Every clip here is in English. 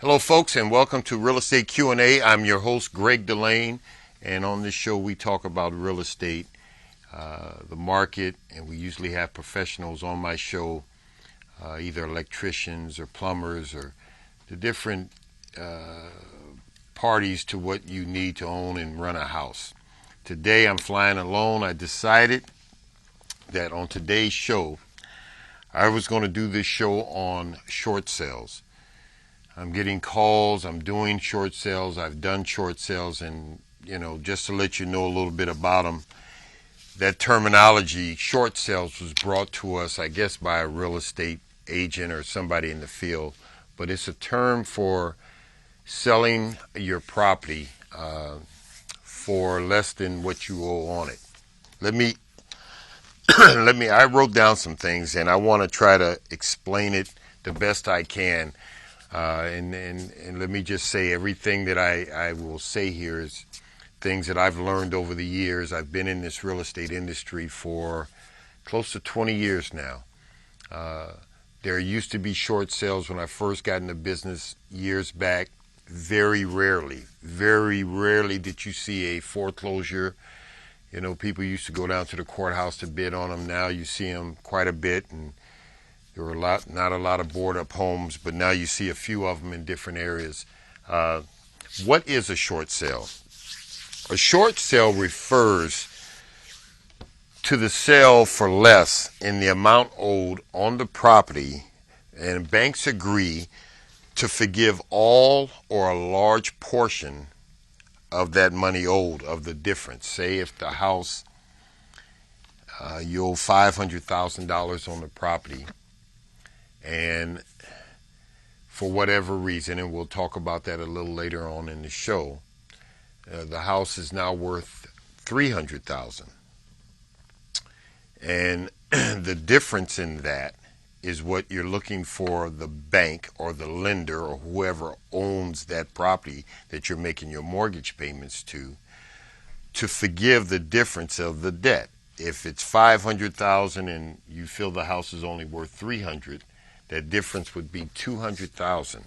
Hello, folks, and welcome to Real Estate Q&A. I'm your host, Greg Delane, and on this show we talk about real estate, the market, and we usually have professionals on my show, either electricians or plumbers or the different parties to what you need to own and run a house. Today I'm flying alone. I decided that on today's show I was going to do this show on short sales. I'm getting calls, I'm doing short sales, I've done short sales, and just to let you know a little bit about them, that terminology, short sales, was brought to us, I guess, by a real estate agent or somebody in the field, but it's a term for selling your property for less than what you owe on it. I wrote down some things, and I want to try to explain it the best I can. And let me just say, everything that I will say here is things that I've learned over the years. I've been in this real estate industry for close to 20 years now. There used to be short sales when I first got into business years back. Very rarely did you see a foreclosure. People used to go down to the courthouse to bid on them. Now you see them quite a bit, and there were not a lot of board-up homes, but now you see a few of them in different areas. What is a short sale? A short sale refers to the sale for less in the amount owed on the property, and banks agree to forgive all or a large portion of that money owed, of the difference. Say if the house, you owe $500,000 on the property, and for whatever reason, and we'll talk about that a little later on in the show, the house is now worth $300,000, and the difference in that is what you're looking for the bank or the lender or whoever owns that property that you're making your mortgage payments to forgive the difference of the debt. If it's $500,000 and you feel the house is only worth $300,000, that difference would be $200,000,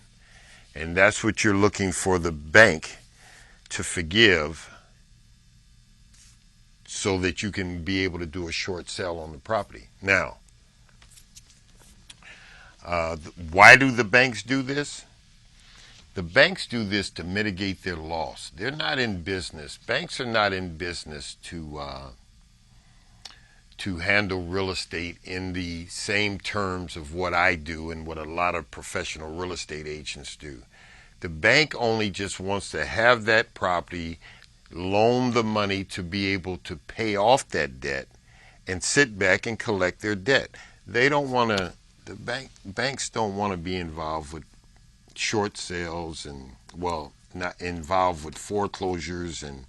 and that's what you're looking for the bank to forgive, so that you can be able to do a short sale on the property. Now, why do the banks do this? The banks do this to mitigate their loss. They're not in business. Banks are not in business to handle real estate in the same terms of what I do and what a lot of professional real estate agents do. The bank only just wants to have that property, loan the money to be able to pay off that debt, and sit back and collect their debt. They don't want to, banks don't want to be involved with short sales and, well, not involved with foreclosures and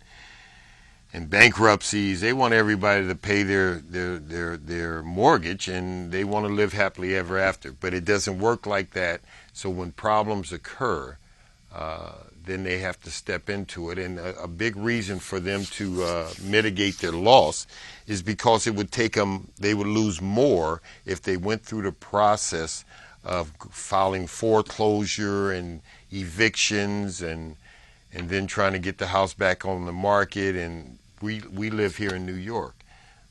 bankruptcies. They want everybody to pay their mortgage, and they want to live happily ever after. But it doesn't work like that. So when problems occur, then they have to step into it. And a big reason for them to mitigate their loss is because it would take them, they would lose more if they went through the process of filing foreclosure and evictions and then trying to get the house back on the market. And we live here in New York.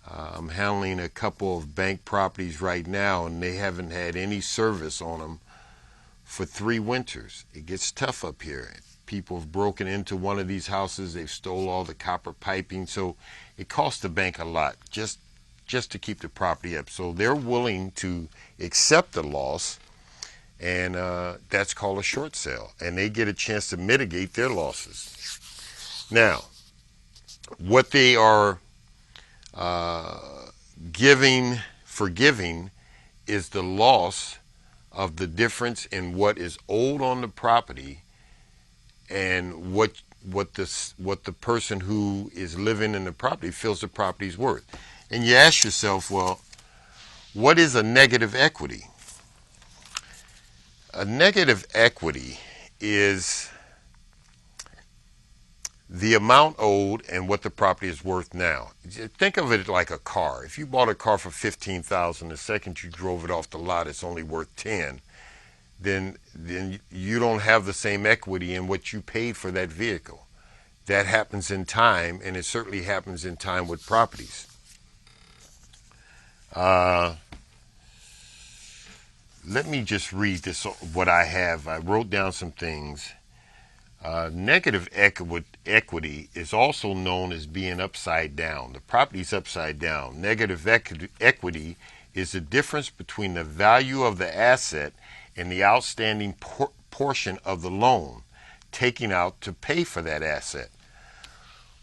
I'm handling a couple of bank properties right now, and they haven't had any service on them for 3 winters. It gets tough up here. People have broken into one of these houses. They've stole all the copper piping, so it costs the bank a lot just to keep the property up. So they're willing to accept the loss, and that's called a short sale, and they get a chance to mitigate their losses. Now, what they are forgiving is the loss of the difference in what is owed on the property and what the person who is living in the property feels the property is worth. And you ask yourself, well, what is a negative equity? A negative equity is the amount owed and what the property is worth now. Think of it like a car. If you bought a car for $15,000, the second you drove it off the lot, it's only worth $10,000. then you don't have the same equity in what you paid for that vehicle. That happens in time, and it certainly happens in time with properties. Uh, Let me just read this, what I have. I wrote down some things. Negative equity is also known as being upside down. The property's upside down. Negative equity is the difference between the value of the asset and the outstanding portion of the loan taken out to pay for that asset.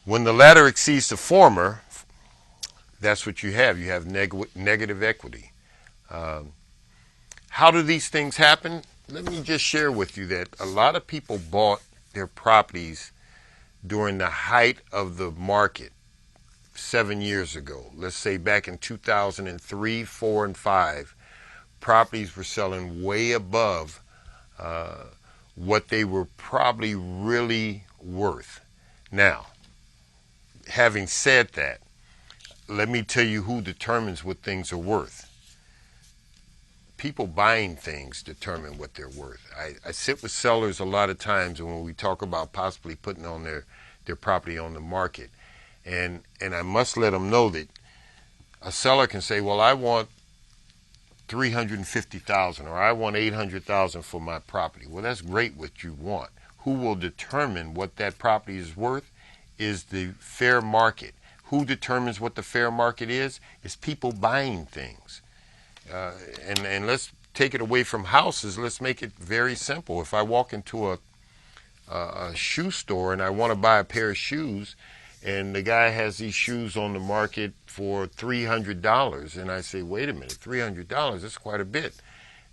When the latter exceeds the former, that's what you have. You have negative equity. Um, how do these things happen? Let me just share with you that a lot of people bought their properties during the height of the market 7 years ago. Let's say back in 2003, 4, and 5, properties were selling way above uh, what they were probably really worth. Now, having said that, let me tell you who determines what things are worth. People buying things determine what they're worth. I sit with sellers a lot of times when we talk about possibly putting on their property on the market. And I must let them know that a seller can say, well, I want $350,000 or I want $800,000 for my property. Well, that's great what you want. Who will determine what that property is worth is the fair market. Who determines what the fair market is? It's people buying things. And let's take it away from houses. Let's make it very simple. If I walk into a shoe store and I want to buy a pair of shoes, and the guy has these shoes on the market for $300, and I say, wait a minute, $300, that's quite a bit.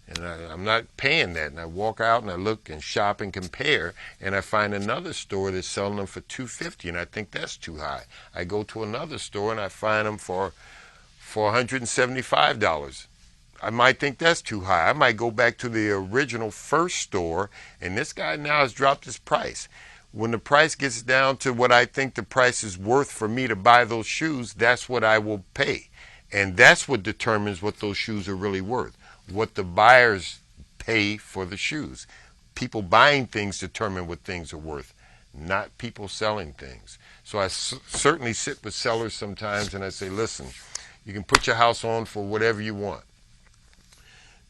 And I'm not paying that. And I walk out and I look and shop and compare, and I find another store that's selling them for $250, and I think that's too high. I go to another store and I find them for $175. I might think that's too high. I might go back to the original first store, and this guy now has dropped his price. When the price gets down to what I think the price is worth for me to buy those shoes, that's what I will pay. And that's what determines what those shoes are really worth, what the buyers pay for the shoes. People buying things determine what things are worth, not people selling things. So I certainly sit with sellers sometimes and I say, listen, you can put your house on for whatever you want.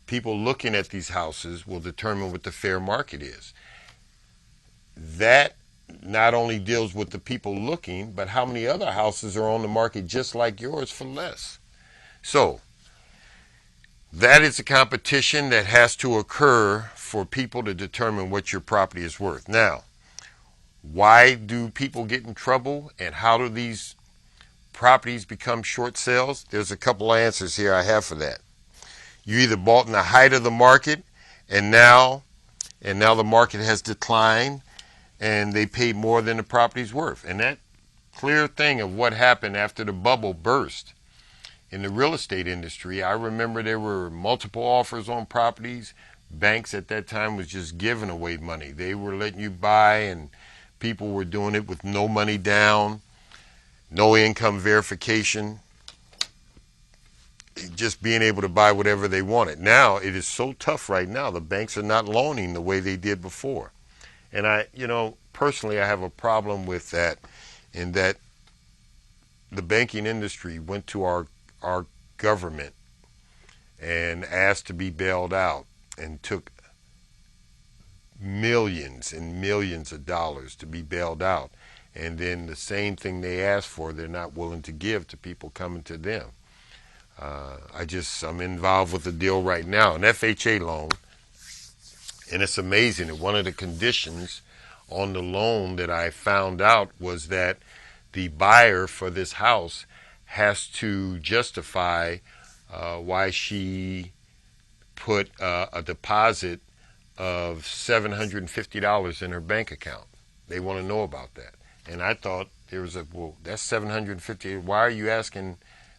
People looking at these houses will determine what the fair market is. That not only deals with the people looking, but how many other houses are on the market just like yours for less. So that is a competition that has to occur for people to determine what your property is worth. Now, why do people get in trouble, and how do these properties become short sales? There's a couple answers here I have for that. You either bought in the height of the market, and now the market has declined, and they paid more than the property's worth. And that clear thing of what happened after the bubble burst in the real estate industry, I remember there were multiple offers on properties. Banks at that time was just giving away money. They were letting you buy, and people were doing it with no money down, no income verification, just being able to buy whatever they wanted. Now it is so tough right now. The banks are not loaning the way they did before. And personally, I have a problem with that, in that the banking industry went to our government and asked to be bailed out and took millions and millions of dollars to be bailed out. And then the same thing they asked for, they're not willing to give to people coming to them. I'm involved with a deal right now, an FHA loan, and it's amazing that one of the conditions on the loan that I found out was that the buyer for this house has to justify why she put a deposit of $750 in her bank account. They want to know about that. And I thought well, that's $750. Why are you asking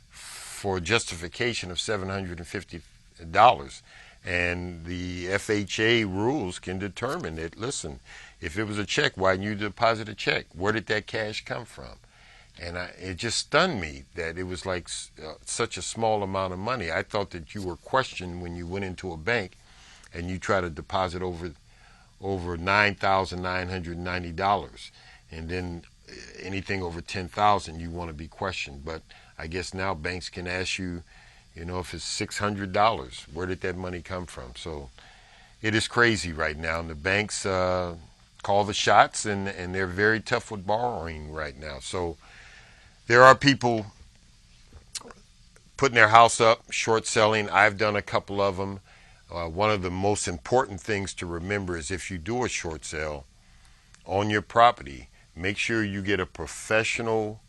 for justification of $750? And the FHA rules can determine it. Listen, if it was a check, why didn't you deposit a check? Where did that cash come from? And it just stunned me that it was such a small amount of money. I thought that you were questioned when you went into a bank and you try to deposit over $9,990, and then anything over 10,000 you want to be questioned. But I guess now banks can ask you, if it's $600, where did that money come from? So it is crazy right now, and the banks call the shots, and they're very tough with borrowing right now. So there are people putting their house up, short selling. I've done a couple of them. One of the most important things to remember is if you do a short sale on your property, make sure you get a professional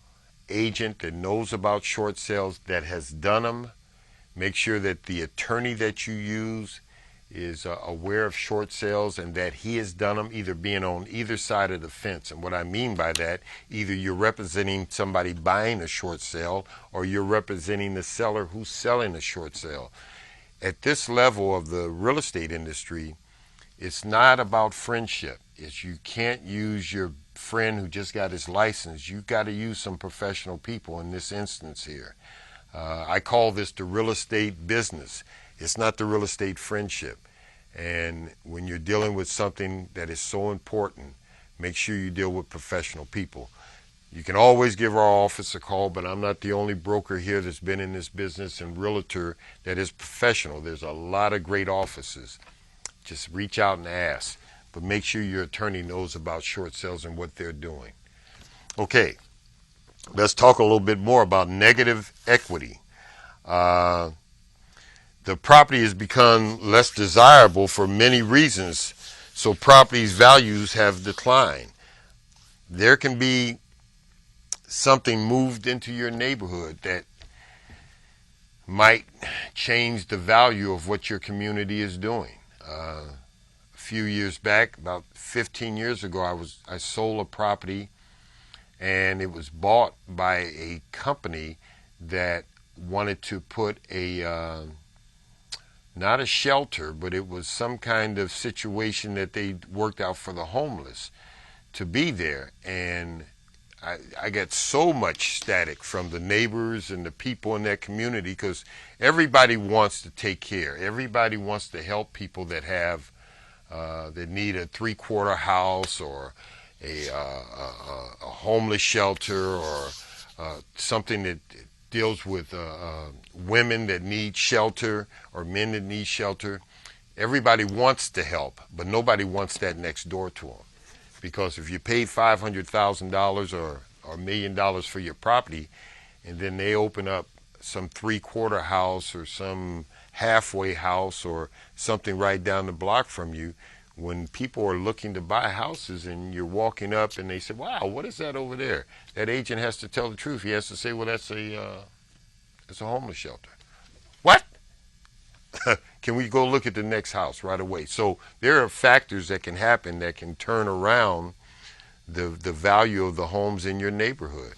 agent that knows about short sales, that has done them. Make sure that the attorney that you use is aware of short sales and that he has done them, either being on either side of the fence. And what I mean by that, either you're representing somebody buying a short sale or you're representing the seller who's selling a short sale. At this level of the real estate industry, it's not about friendship. You can't use your friend who just got his license. You've got to use some professional people in this instance here. I call this the real estate business. It's not the real estate friendship. And when you're dealing with something that is so important, make sure you deal with professional people. You can always give our office a call, but I'm not the only broker here that's been in this business and realtor that is professional. There's a lot of great offices. Just reach out and ask. But make sure your attorney knows about short sales and what they're doing. Okay, let's talk a little bit more about negative equity. The property has become less desirable for many reasons, so properties' values have declined. There can be something moved into your neighborhood that might change the value of what your community is doing. A few years back, about 15 years ago, I sold a property, and it was bought by a company that wanted to put not a shelter, but it was some kind of situation that they worked out for the homeless to be there. And I got so much static from the neighbors and the people in that community, because everybody wants to take care. Everybody wants to help people that have that need a three-quarter house or a homeless shelter or something that deals with women that need shelter or men that need shelter. Everybody wants to help, but nobody wants that next door to them. Because if you pay $500,000 or $1 million for your property, and then they open up some three-quarter house or some halfway house or something right down the block from you, when people are looking to buy houses and you're walking up and they say, wow, what is that over there? That agent has to tell the truth. He has to say, well, that's a homeless shelter. What? Can we go look at the next house right away? So there are factors that can happen that can turn around the value of the homes in your neighborhood.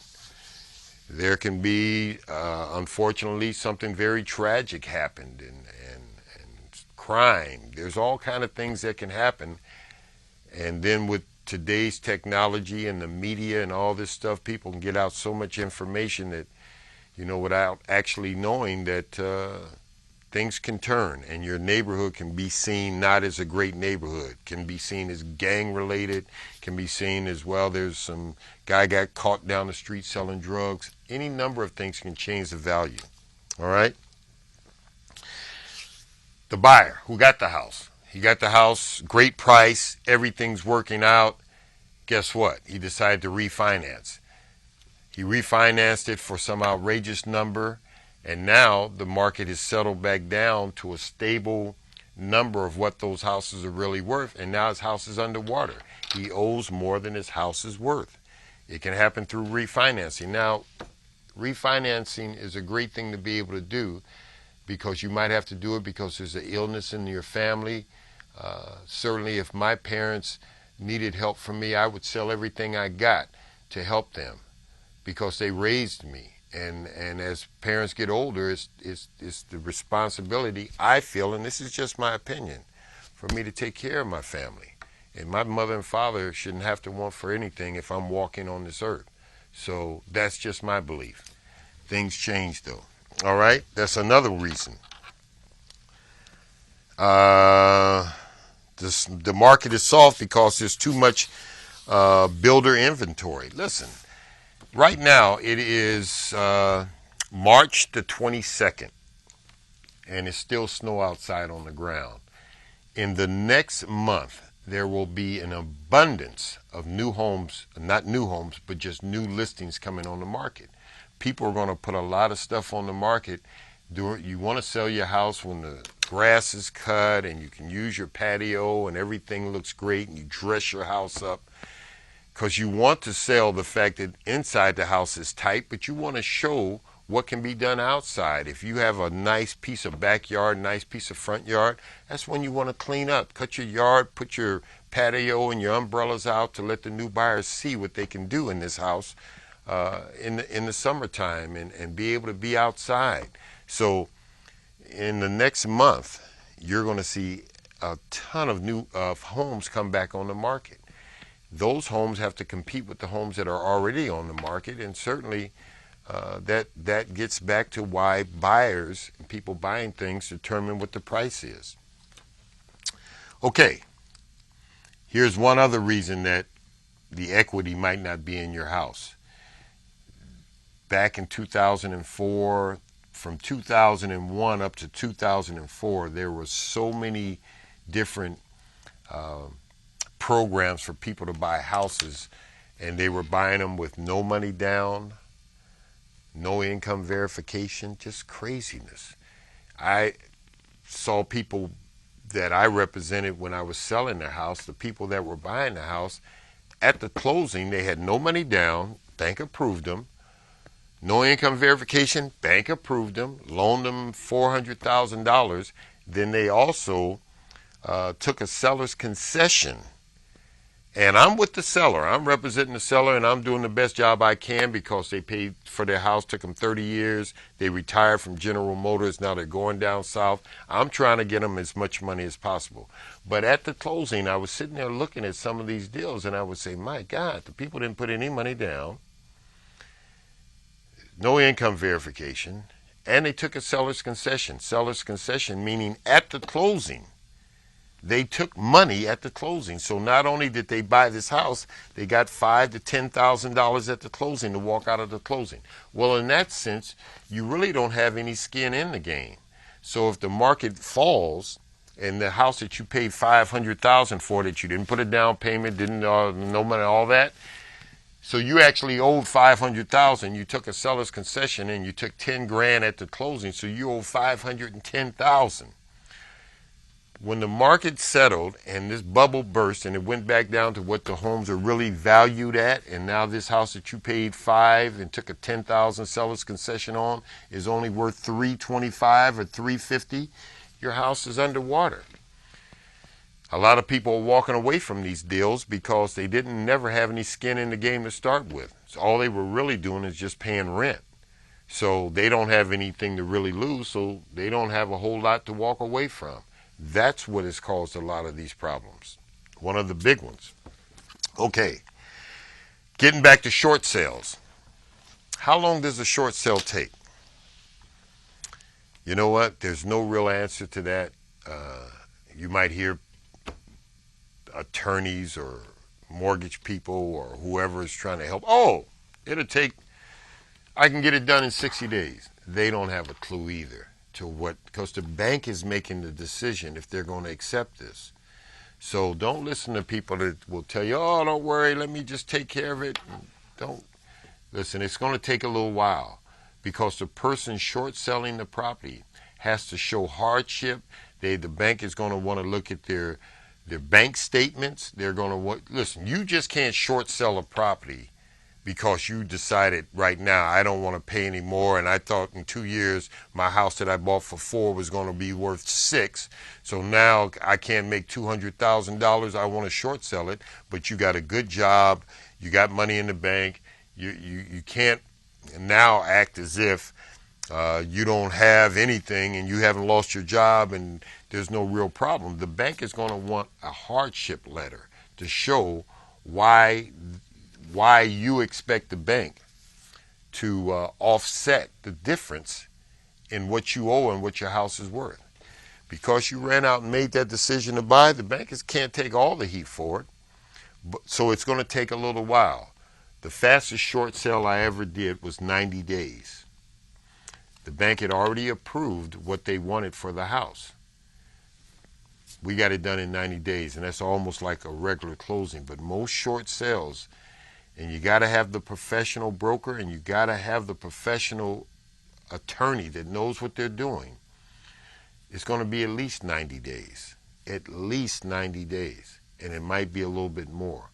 There can be, unfortunately, something very tragic happened and crime. There's all kind of things that can happen. And then with today's technology and the media and all this stuff, people can get out so much information that, without actually knowing that things can turn, and your neighborhood can be seen not as a great neighborhood, can be seen as gang related, can be seen as, well, there's some guy got caught down the street selling drugs. Any number of things can change the value. All right? The buyer who got the house. He got the house, great price, everything's working out. Guess what? He decided to refinance. He refinanced it for some outrageous number, and now the market has settled back down to a stable number of what those houses are really worth, and now his house is underwater. He owes more than his house is worth. It can happen through refinancing. Now, refinancing is a great thing to be able to do, because you might have to do it because there's an illness in your family. Certainly if my parents needed help from me, I would sell everything I got to help them, because they raised me. And as parents get older, it's the responsibility, I feel, and this is just my opinion, for me to take care of my family. And my mother and father shouldn't have to want for anything if I'm walking on this earth. So that's just my belief. Things change, though. All right? That's another reason. Uh, the market is soft because there's too much builder inventory. Listen, right now it is March the 22nd, and it's still snow outside on the ground. In the next month, there will be an abundance of new homes, not new homes, but just new listings coming on the market. People are going to put a lot of stuff on the market. You want to sell your house when the grass is cut and you can use your patio and everything looks great and you dress your house up, because you want to sell the fact that inside the house is tight, but you want to show what can be done outside. If you have a nice piece of backyard, nice piece of front yard, that's when you want to clean up. Cut your yard, put your patio and your umbrellas out to let the new buyers see what they can do in this house in the summertime and be able to be outside. So in the next month, you're going to see a ton of new homes come back on the market. Those homes have to compete with the homes that are already on the market, and certainly that gets back to why buyers and people buying things determine what the price is. Okay, here's one other reason that the equity might not be in your house. Back in 2004, from 2001 up to 2004, there were so many different programs for people to buy houses, and they were buying them with no money down, no income verification, just craziness. I saw people that I represented when I was selling their house, the people that were buying the house, at the closing, they had no money down, bank approved them, no income verification, bank approved them, loaned them $400,000. Then they also took a seller's concession. And I'm with the seller. I'm representing the seller, and I'm doing the best job I can because they paid for their house. Took them 30 years. They retired from General Motors. Now they're going down south. I'm trying to get them as much money as possible. But at the closing, I was sitting there looking at some of these deals, and I would say, my God, the people didn't put any money down, no income verification, and they took a seller's concession. Seller's concession meaning at the closing, they took money at the closing. So not only did they buy this house, they got $5,000 to $10,000 at the closing to walk out of the closing. Well, in that sense, you really don't have any skin in the game. So if the market falls and the house that you paid $500,000 for, that you didn't put a down payment, didn't no money, all that, so you actually owed $500,000. You took a seller's concession and you took 10 grand at the closing, so you owe $510,000. When the market settled and this bubble burst and it went back down to what the homes are really valued at, and now this house that you paid $5,000 and took a $10,000 seller's concession on is only worth $325,000 or $350,000, your house is underwater. A lot of people are walking away from these deals because they didn't never have any skin in the game to start with. So all they were really doing is just paying rent. So they don't have anything to really lose, so they don't have a whole lot to walk away from. That's what has caused a lot of these problems. One of the big ones. Okay, getting back to short sales. How long does a short sale take? You know what? There's no real answer to that. You might hear attorneys or mortgage people or whoever is trying to help. Oh, I can get it done in 60 days. They don't have a clue either to what, because the bank is making the decision if they're going to accept this. So don't listen to people that will tell you, oh, don't worry, let me just take care of it. Don't listen. It's going to take a little while because the person short selling the property has to show hardship. The bank is going to want to look at their bank statements. They're going to want, listen, you just can't short sell a property because you decided right now I don't want to pay any more, and I thought in 2 years my house that I bought for $4 was going to be worth $6, so now I can't make $200,000. I want to short sell it, but you got a good job, you got money in the bank. You can't now act as if you don't have anything and you haven't lost your job and there's no real problem. The bank is going to want a hardship letter to show why you expect the bank to offset the difference in what you owe and what your house is worth. Because you ran out and made that decision to buy, the bankers can't take all the heat for it. So it's going to take a little while. The fastest short sale I ever did was 90 days. The bank had already approved what they wanted for the house. We got it done in 90 days, and that's almost like a regular closing. But most short sales, and you got to have the professional broker and you got to have the professional attorney that knows what they're doing, it's going to be at least 90 days. At least 90 days. And it might be a little bit more.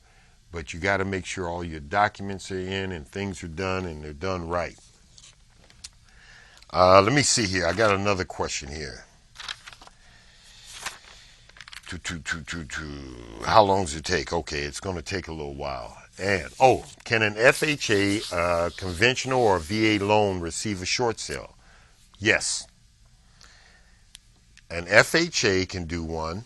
But you got to make sure all your documents are in and things are done and they're done right. Let me see here. I got another question here. How long does it take? Okay, it's going to take a little while. And, can an FHA, conventional or VA loan receive a short sale? Yes. An FHA can do one,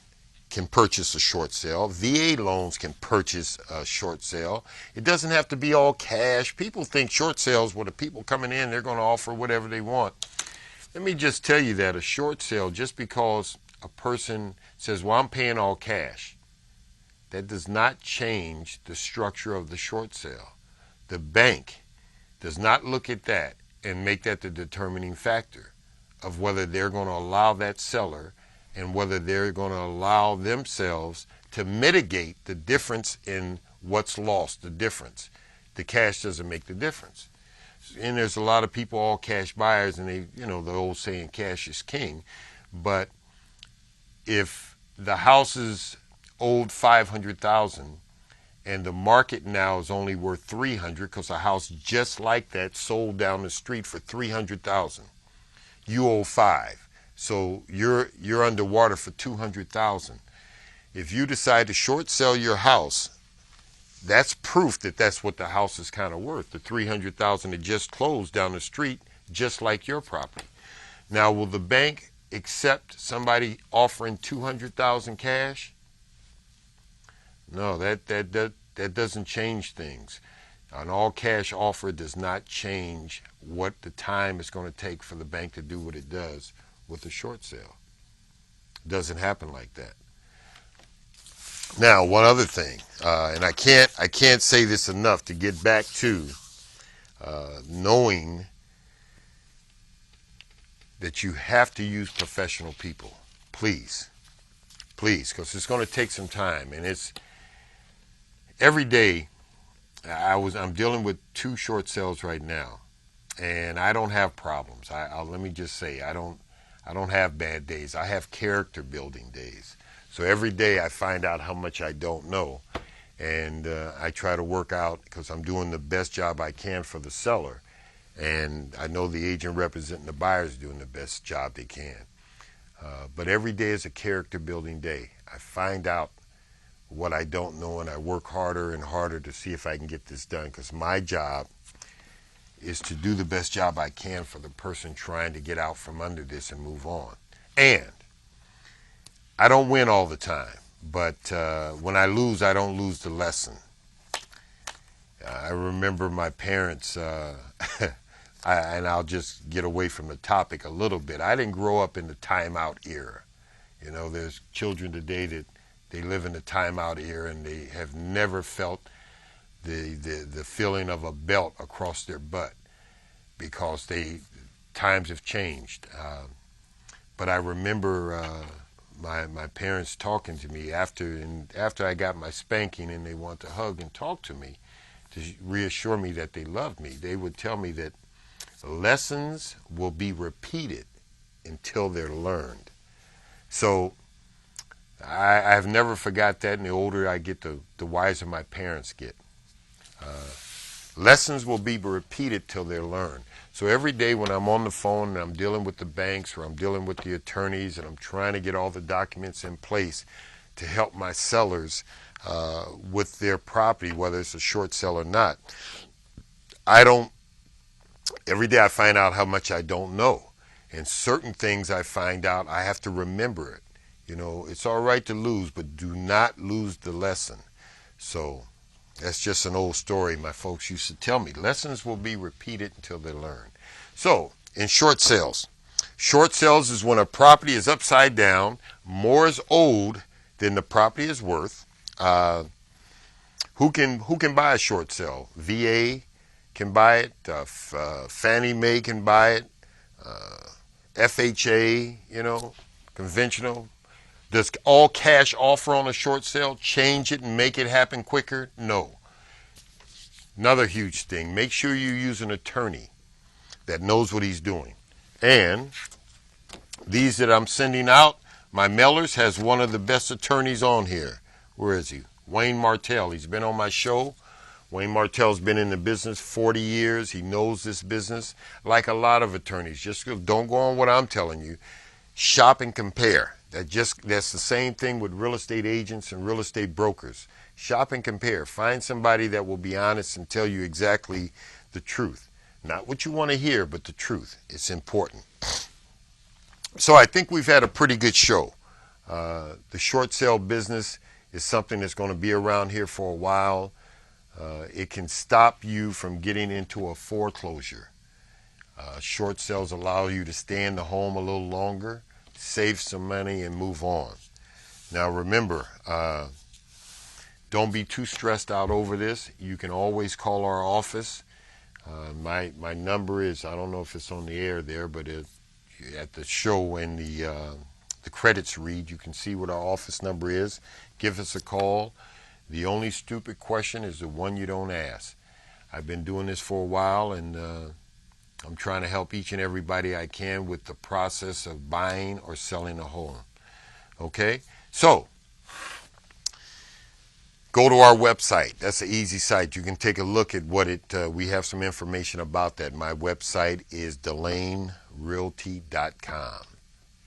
can purchase a short sale. VA loans can purchase a short sale. It doesn't have to be all cash. People think short sales, well, the people coming in, they're going to offer whatever they want. Let me just tell you that a short sale, just because a person says, well, I'm paying all cash, that does not change the structure of the short sale. The bank does not look at that and make that the determining factor of whether they're going to allow that seller and whether they're going to allow themselves to mitigate the difference in what's lost, the difference. The cash doesn't make the difference. And there's a lot of people, all cash buyers, and they, the old saying, cash is king. But if the house is owed $500,000 and the market now is only worth $300,000 because a house just like that sold down the street for $300,000, you owe $5,000, so you're underwater for $200,000. If you decide to short sell your house, that's proof that that's what the house is kind of worth. The $300,000 that just closed down the street, just like your property. Now, will the bank accept somebody offering $200,000 cash? No, that doesn't change things. An all-cash offer does not change what the time is going to take for the bank to do what it does with a short sale. It doesn't happen like that. Now, one other thing, and I can't say this enough to get back to knowing that you have to use professional people. Please, because it's going to take some time, and it's every day. I'm dealing with 2 short sales right now, and I don't have problems. Let me just say, I don't have bad days. I have character building days. So every day I find out how much I don't know, and I try to work out, because I'm doing the best job I can for the seller, and I know the agent representing the buyer is doing the best job they can. But every day is a character building day. I find out what I don't know, and I work harder and harder to see if I can get this done, because my job is to do the best job I can for the person trying to get out from under this and move on. And I don't win all the time, but when I lose, I don't lose the lesson. I remember my parents, and I'll just get away from the topic a little bit. I didn't grow up in the timeout era. There's children today that they live in the timeout era, and they have never felt the feeling of a belt across their butt, because times have changed. But I remember my parents talking to me after I got my spanking, and they want to hug and talk to me to reassure me that they loved me. They would tell me that lessons will be repeated until they're learned. So I've never forgot that, and the older I get, the wiser my parents get. Lessons will be repeated till they're learned. So every day when I'm on the phone and I'm dealing with the banks, or I'm dealing with the attorneys, and I'm trying to get all the documents in place to help my sellers with their property, whether it's a short sale or not, every day I find out how much I don't know. And certain things I find out, I have to remember it. It's all right to lose, but do not lose the lesson. So that's just an old story my folks used to tell me. Lessons will be repeated until they're learned. So in short sales, Short sales is when a property is upside down, more is owed than the property is worth. Who can buy a short sale? VA can buy it. Fannie Mae can buy it. FHA, conventional. Does all cash offer on a short sale change it and make it happen quicker? No. Another huge thing, make sure you use an attorney that knows what he's doing. And these that I'm sending out, my mailers has one of the best attorneys on here. Where is he? Wayne Martell. He's been on my show. Wayne Martell's been in the business 40 years. He knows this business like a lot of attorneys. Just don't go on what I'm telling you. Shop and compare. That's the same thing with real estate agents and real estate brokers. Shop and compare. Find somebody that will be honest and tell you exactly the truth. Not what you want to hear, but the truth. It's important. So I think we've had a pretty good show. The short sale business is something that's going to be around here for a while. It can stop you from getting into a foreclosure. Short sales allow you to stay in the home a little longer, save some money, and move on. Now remember, don't be too stressed out over this. You can always call our office. My number is, I don't know if it's on the air there, but at the show when the credits read, you can see what our office number is. Give us a call. The only stupid question is the one you don't ask. I've been doing this for a while, and I'm trying to help each and everybody I can with the process of buying or selling a home. Okay? So, go to our website. That's an easy site. You can take a look at what we have some information about that. My website is DelaneRealty.com.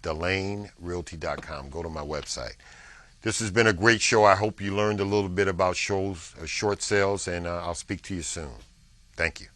DelaneRealty.com. Go to my website. This has been a great show. I hope you learned a little bit about short sales, and I'll speak to you soon. Thank you.